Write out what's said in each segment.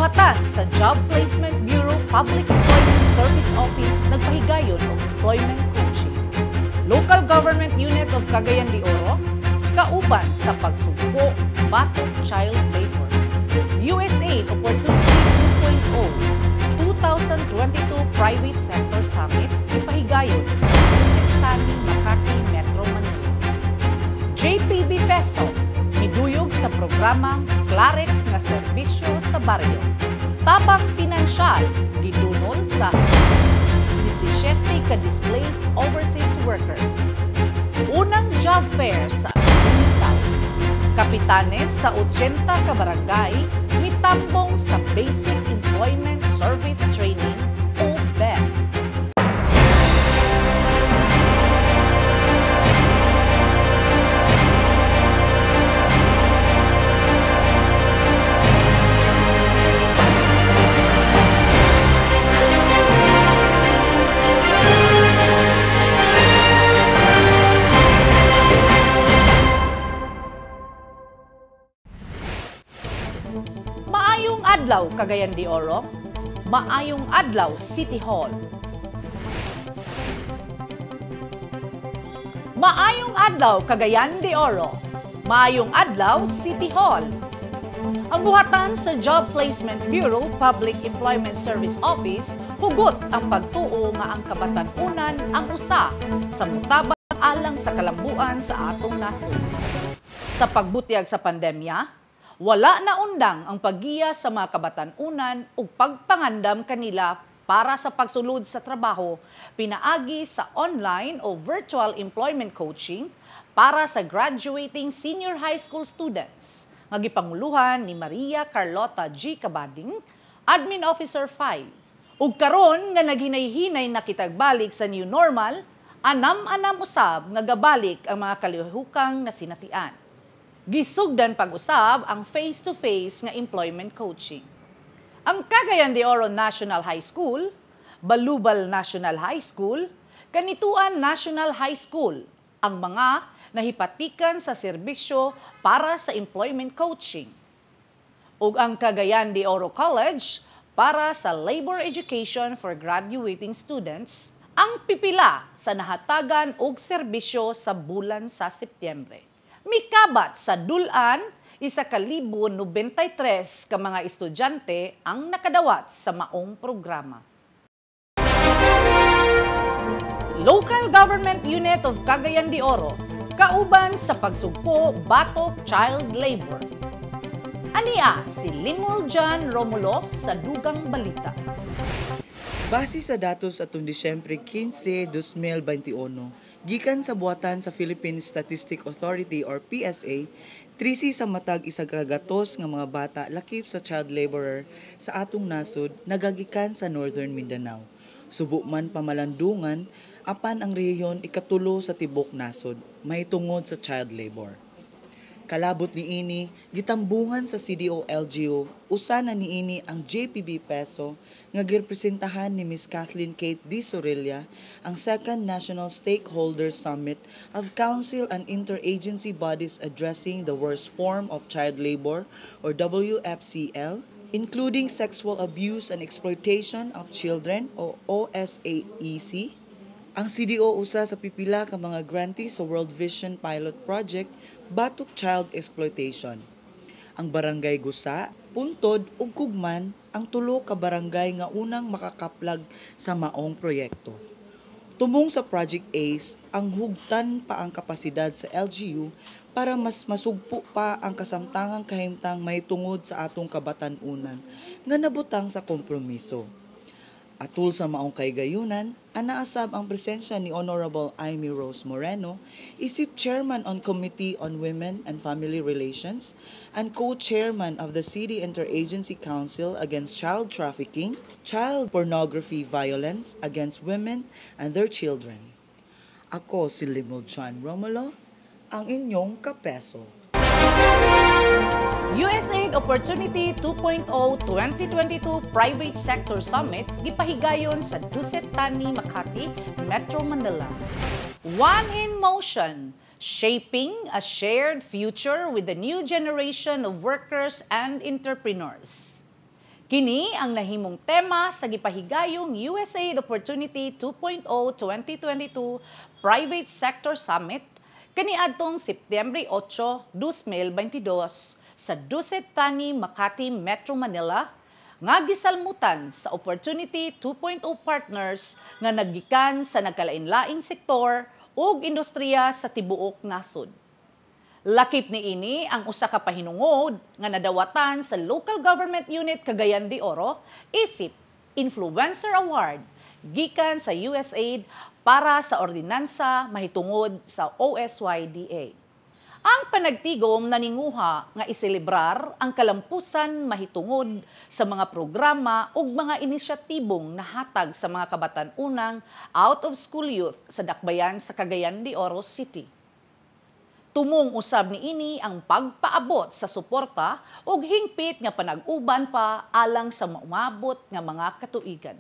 Buhatan sa Job Placement Bureau Public Employment Service Office nagpahigayon og employment coaching. Local Government Unit of Cagayan de Oro kauban sa pagsugpo batok child labor. USAID Opportunity 2.0 2022 Private Sector Summit ipahigayon sa Tani, Makati, Metro Manila. JPB Peso miduyog sa programang Clarex nga serbisyo sa baryo. Tabang pinansyal gidunol sa 17 ka displaced overseas workers. Unang job fair sa Bitaw. Kapitanes sa 80 ka barangay mitambong sa Basic Employment Service Training o BEST. Maayong adlaw Cagayan de Oro, maayong adlaw City Hall. Maayong adlaw Cagayan de Oro, maayong adlaw City Hall. Ang buhatan sa Job Placement Bureau Public Employment Service Office hugot ang pagtuo nga ang kabatan-unan ang usa sa mutabang alang sa kalambuan sa atong nasod. Sa pagbutiag sa pandemya, wala na undang ang paggiya sa mga kabatan-unan ug pagpangandam kanila para sa pagsulod sa trabaho, pinaagi sa online o virtual employment coaching para sa graduating senior high school students. Magipanguluhan ni Maria Carlota G. Cabading, Admin Officer 5. Ug karon nga naghinay-hinay na kitagbalik sa new normal, anam-anam usab nga gabalik ang mga kalihukang nasinatian. Gisugdan pag-usab ang face-to-face nga employment coaching. Ang Cagayan de Oro National High School, Balubal National High School, Kanituan National High School, ang mga nahipatikan sa serbisyo para sa employment coaching. Ug ang Cagayan de Oro College para sa labor education for graduating students, ang pipila sa nahatagan og serbisyo sa bulan sa Setyembre. Mikabat sa dulan, 1,093 ka mga estudyante ang nakadawat sa maong programa. Local Government Unit of Cagayan de Oro, kauban sa pagsugpo batok child labor. Ania si Limol Jan Romulo sa Dugang Balita. Base sa datos atong Disyembre 15, 2021, gikan sa buhatan sa Philippine Statistic Authority or PSA, 13 sa matag isa kagatos nga mga bata lakip sa child laborer sa atong nasod nagagikan sa Northern Mindanao. Subo man pamalandungan apan ang rehiyon ikatulo sa tibok nasod mahitungod sa child labor. Kalabot niini gitambungan sa CDO-LGU usa na niini ang JPB Peso nga girepresentahan ni Ms. Kathleen Kate D. Sorilla ang Second National Stakeholders Summit of Council and Interagency Bodies Addressing the Worst Form of Child Labor or WFCL, including Sexual Abuse and Exploitation of Children o OSAEC. Ang CDO usa sa pipila ka mga grantees sa World Vision Pilot Project batok child exploitation. Ang Barangay Gusa, Puntod ug Kugman ang tulo ka barangay nga unang makakaplag sa maong proyekto. Tumong sa Project ACE, ang hugtan pa ang kapasidad sa LGU para mas masugpo pa ang kasamtangang kahimtang mahitungod sa atong kabatan-unan nga nabutang sa kompromiso. Atul sa maong kaygayunan, anaasab ang presensya ni Honorable Amy Rose Moreno, isip Chairman on Committee on Women and Family Relations and Co-Chairman of the City Interagency Council Against Child Trafficking, Child Pornography Violence Against Women and Their Children. Ako si Limol Jan Romulo, ang inyong kapeso. USAID Opportunity 2.0 2022 Private Sector Summit gipahigayon sa Duset Tani, Makati, Metro Manila. One in motion, shaping a shared future with the new generation of workers and entrepreneurs. Kini ang nahimong tema sa gipahigayong USAID Opportunity 2.0 2022 Private Sector Summit kaniadtong Setyembre 8, 2022 sa Dusit Tani, Makati, Metro Manila nga gisalmutan sa Opportunity 2.0 partners nga naggikan sa nagkalain-laing sektor ug industriya sa tibuok nasod. Lakip ni ini ang usa ka pahinungod nga nadawatan sa Local Government Unit Cagayan de Oro isip Influencer Award gikan sa USAID para sa ordinansa mahitungod sa OSYDA. Ang panagtigom naninguha nga iselebrar ang kalampusan mahitungod sa mga programa ug mga inisyatibong nahatag sa mga kabatan-unang out-of-school youth sa dakbayan sa Cagayan de Oro City. Tumong usab niini ang pagpaabot sa suporta ug hingpit nga panag-uban pa alang sa maumabot nga mga katuigan.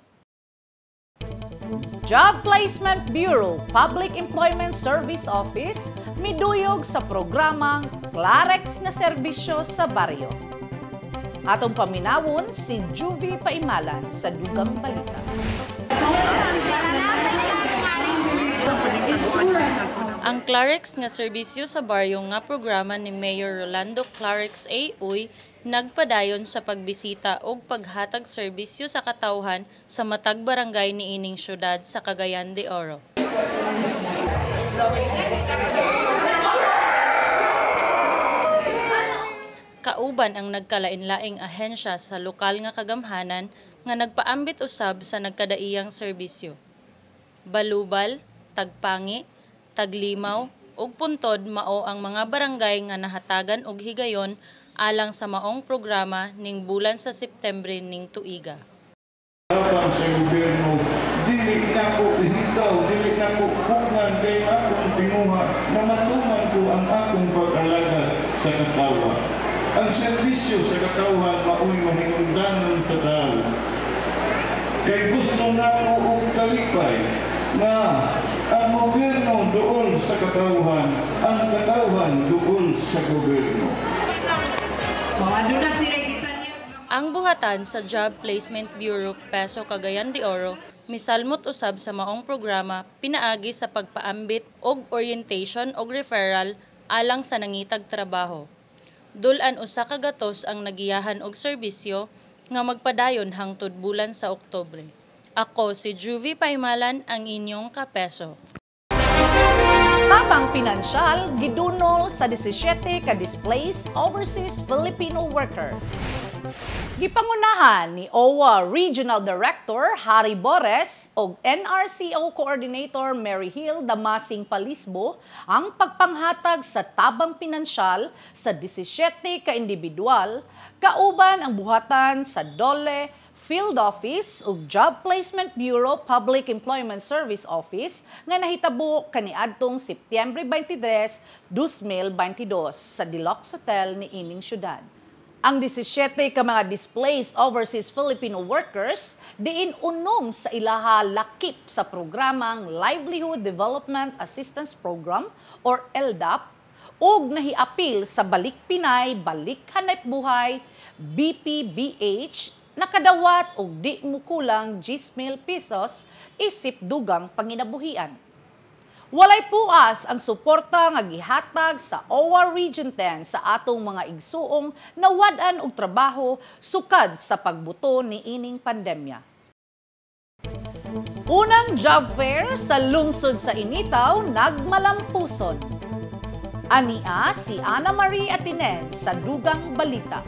Job Placement Bureau Public Employment Service Office miduyog sa programang Clarex nga serbisyo sa baryo. Atong paminawon si Juvie Paimalan sa Dugang Balita. Ang Clarex nga serbisyo sa baryo nga programa ni Mayor Rolando Clarex A. Uy nagpadayon sa pagbisita og paghatag serbisyo sa katawhan sa matag barangay niining syudad sa Cagayan de Oro. Kauban ang nagkalain-laing ahensya sa lokal nga kagamhanan nga nagpaambit usab sa nagkadaiyang serbisyo. Balubal, Tagpangi, Taglimaw ug Puntod mao ang mga barangay nga nahatagan og higayon alang sa maong programa ning bulan sa Setyembre ning tuiga. Sa gobyerno, dili na ko ihitaw, dili na ko pugnan kay akong pinuha na matuman ko ang akong pag-alaga sa katawan. Ang serbisyo sa katawan mao'y mahinungdanon sa tao. Kay gusto na ko og kalipay na ang gobyerno dool sa katawhan, ang katawhan dool sa gobyerno. Ang buhatan sa Job Placement Bureau Peso Cagayan de Oro misalmot usab sa maong programa pinaagi sa pagpaambit og orientation og referral alang sa nangitag trabaho. Dulan usa ka gatos ang nagiyahan og serbisyo nga magpadayon hangtod bulan sa Oktubre. Ako si Juvie Paimalan, ang inyong kapeso. Tabang pinansyal gidunol sa 17 ka displaced overseas Filipino workers. Gipangunahan ni OWA Regional Director Harry Bores o NRCO Coordinator Mary Hill Damasing Palisbo ang pagpanghatag sa tabang pinansyal sa 17 ka individual kauban ang buhatan sa DOLE Field Office ug Job Placement Bureau Public Employment Service Office nga nahitabo kaniadtong Setyembre 23, 2022 sa Deluxe Hotel ni ining syudad. Ang 17 ka mga displaced overseas Filipino workers diin unom sa ilaha lakip sa programang Livelihood Development Assistance Program or LDAP ug nahiapil sa Balik Pinay, Balik Hanap Buhay, BPBH nakadawat og di mo kulang 10,000 pesos isip dugang panginabuhian. Walay puas ang suporta nga gihatag sa OWA Region 10 sa atong mga igsuong nawad-an og trabaho sukad sa pagbuto ni ining pandemya. Unang job fair sa lungsod sa Initaw nagmalampuson. Ania si Ana Marie Atinen sa Dugang Balita.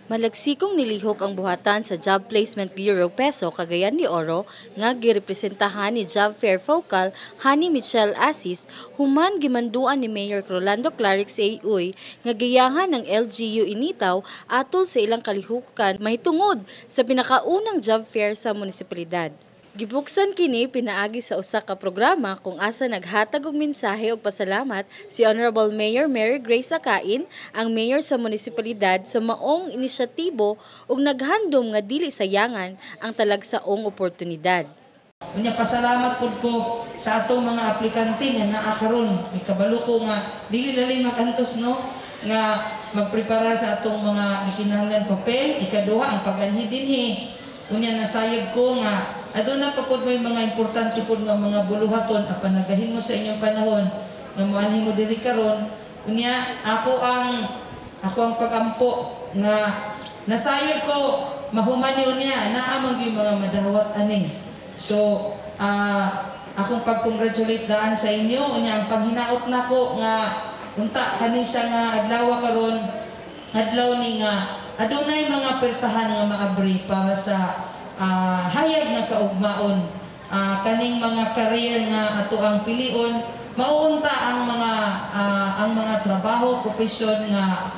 Malagsikong nilihok ang buhatan sa Job Placement Bureau Peso Cagayan de Oro nga girepresentahan ni Job Fair Focal Hani Michelle Asis human gimanduan ni Mayor Rolando Clarex A. Uy nga giyahan ng LGU Initaw atol sa ilang kalihukan mahitungod sa pinakaunang job fair sa munisipalidad. Gibuksan kini pinaagi sa usa ka programa kung asa naghatag og mensahe og pasalamat si Honorable Mayor Mary Grace Akain, ang mayor sa munisipalidad sa maong inisyatibo ug naghandom nga dili sayangan ang talagsaong oportunidad. Unya pasalamat pud ko sa atong mga aplikante nga naa karon. Ikabalo ko nga dili lalim magantos no nga magprepara sa atong mga gikinahanglan papel. Ikaduha ang pag-anhi dinhi. Unya nasayod ko nga aduna pa pud may mga importante pud nga mga buluhaton apan nagahin mo sa inyong panahon nga moanhin mo diri karon. Unya ako ang pagampo nga nasayod ko mahuman niya naa man gyud mga madawat ani. So akong pag-congratulate daan sa inyo. Unya ang panghinaot nako nga unta kani siya nga adlaw karon adlaw ni nga adunay mga pertahan nga maabri para sa hayag nga kaugmaon kaning mga career nga ato ang pilion mauunta ang mga trabaho profesyon nga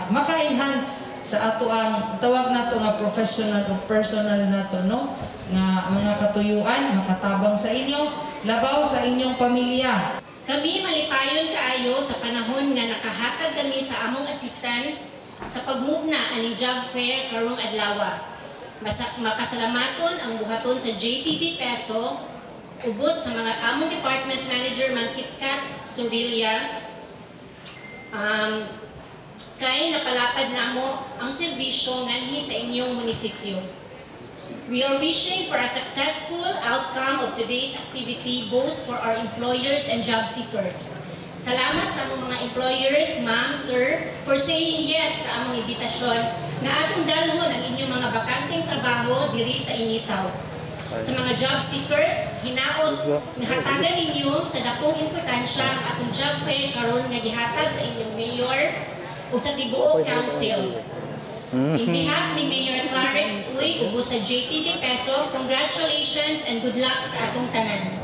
maka-enhance sa ato ang tawag nato nga professional o personal nato no nga mga katuyuan makatabang sa inyo labaw sa inyong pamilya. Kami malipayon kaayo sa panahon nga nakahatag kami sa among assistance sa pagmugna ani job fair karong adlaw. Mapasalamaton ang buhaton sa JPB Peso ubos sa mga among department manager man Kitkat Surilia kay napalapad namo ang serbisyo nganhi sa inyong munisipyo. We are wishing for a successful outcome of today's activity both for our employers and job seekers. Salamat sa among mga employers, ma'am, sir, for saying yes sa among imbitasyon na atong dalhon ang inyong mga bakanteng trabaho diri sa Initaw. Sa mga job seekers, hinaot hatagan ninyo sa dakong importansya ang atong job fair karon nga gihatag sa inyong mayor o sa tibuok council. In behalf ni Mayor Clarence Uy, ubos sa JPB Peso, congratulations and good luck sa atong tanan.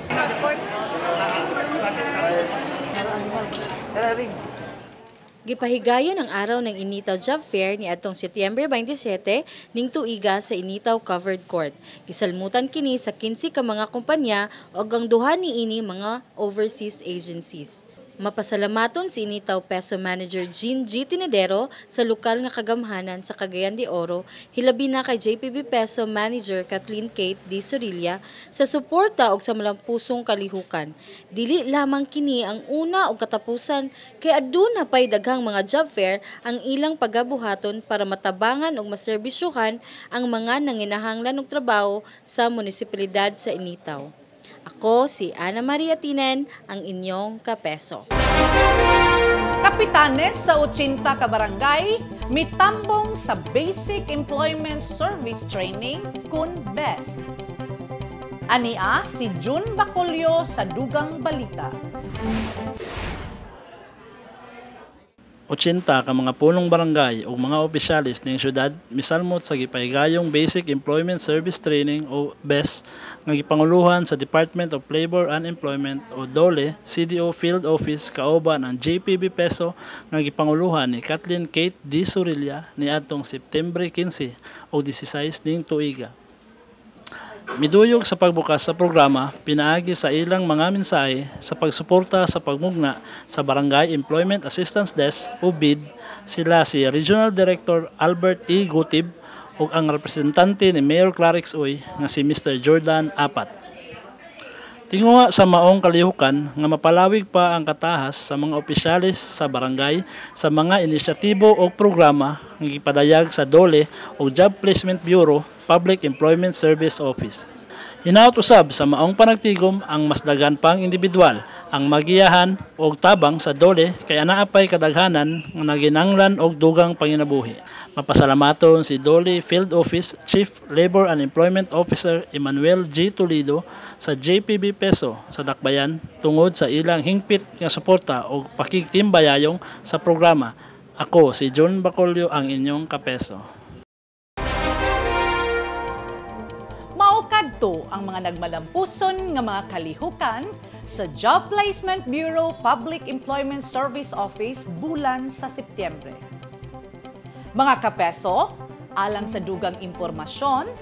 Gipahigayon ang araw ng Initaw Job Fair ni atong Setyembre 27 ning tuiga sa Initaw Covered Court. Gisalmutan kini sa 15 ka mga kumpanya o ang duha niini mga overseas agencies. Mapasalamaton si Initaw Peso Manager Jean G. Tinedero sa lokal nga kagamhanan sa Cagayan de Oro, hilabi na kay JPB Peso Manager Kathleen Kate D. Sorilia sa suporta og sa malampusong kalihukan. Dili lamang kini ang una og katapusan kay aduna pay daghang mga job fair ang ilang pagabuhaton para matabangan og maserbisyuhan ang mga nanginahanglan og trabaho sa munisipalidad sa Initaw. Ako si Ana Maria Tinen, ang inyong kapeso. Kapitanes sa 80 ka barangay mitambong sa Basic Employment Service Training kun BEST. Ania si Jun Bacolio sa Dugang Balita. 80 ka mga punong barangay o mga opisyalis ng syudad misalmot sa gipahigayong Basic Employment Service Training o BES nga gipanguluhan sa Department of Labor and Employment o DOLE CDO Field Office kauban ang JPB Peso nga gipanguluhan ni Kathleen Kate D. Sorilia ni adtong September 15 o 16 ning tuiga. Miduyog sa pagbukas sa programa, pinaagi sa ilang mga mensahe sa pagsuporta sa pagmugna sa Barangay Employment Assistance Desk o BID sila si Regional Director Albert E. Gutib ug ang representante ni Mayor Clarence Uy nga si Mr. Jordan Apat. Tinguha sa maong kalihukan nga mapalawig pa ang katahas sa mga opisyalis sa barangay sa mga inisyatibo o programa nga gipadayag sa DOLE o Job Placement Bureau Public Employment Service Office. Hinaut usab sa maong panagtigom ang mas daghan pang individual ang magiyahan og tabang sa DOLE kay anaapay kadaghanan nga naginanglan og dugang panginabuhi. Mapasalamaton si DOLE Field Office Chief Labor and Employment Officer Emmanuel G. Toledo sa JPB Peso sa Dakbayan tungod sa ilang hingpit nga suporta og pakigtimbayayong sa programa. Ako si John Bacolio, ang inyong kapeso. Maukadto ang mga nagmalampuson nga mga kalihukan sa Job Placement Bureau Public Employment Service Office bulan sa Setyembre. Mga kapeso, alang sa dugang impormasyon,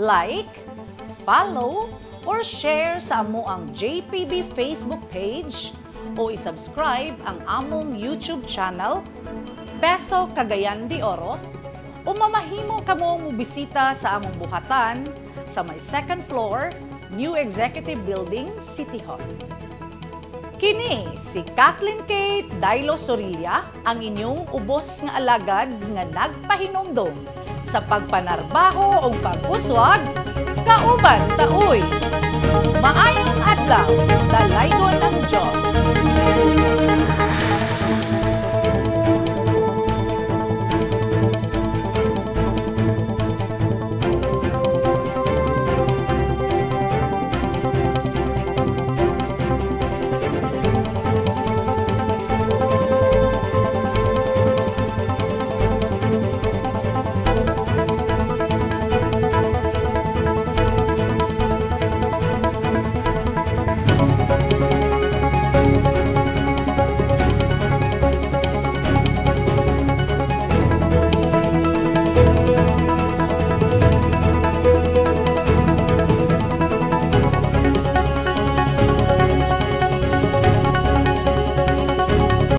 like, follow, or share sa amo ang JPB Facebook page o isubscribe ang among YouTube channel, Peso Cagayan de Oro, o mamahimo kamo mubisita sa among buhatan sa may second floor, New Executive Building, City Hall. Kini si Kathleen Kate Dailo Sorilla, ang inyong ubos nga alagad nga nagpahinomdom sa pagpanarbaho o pag-uswag, kauban taoy. Maayong adlaw, dalaygon ng Diyos.